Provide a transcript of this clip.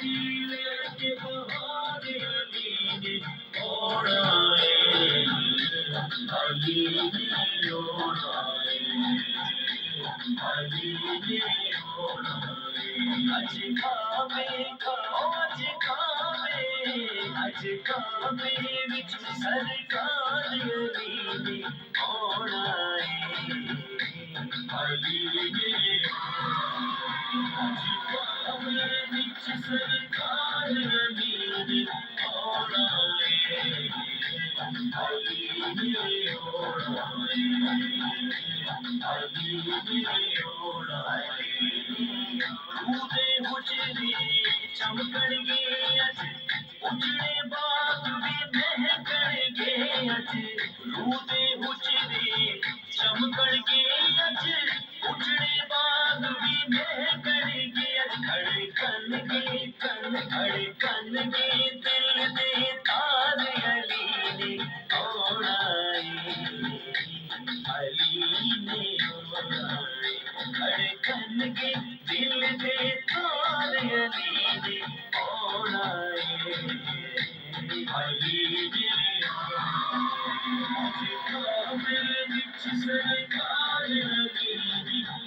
के बहारे अली ने ओढ़ाए, अली ने ओढ़ाए, अली ने ओढ़ाए। अज काबे अज काबे विच सरकार अली ने ओढ़ाए, अली ने अज काबे विच सरकार अली ने ओढ़ाए, अली ने ओढ़ाए, अली ने ओढ़ाए। रूदे हुजरे चमकणगे अज, उजड़े बाग भी महकणगे अज। रूदे हुजरे चमकणगे अज, उजड़े बाग भी महकणगे अज। धड़कनगे दिल दे तार अली ने ओढ़ाए, अली ने ओढ़ाए। धड़कनगे दिल दे तार अली ने ओढ़ाए, अली ने ओढ़ाए। अज काबे विच सरकार अली ने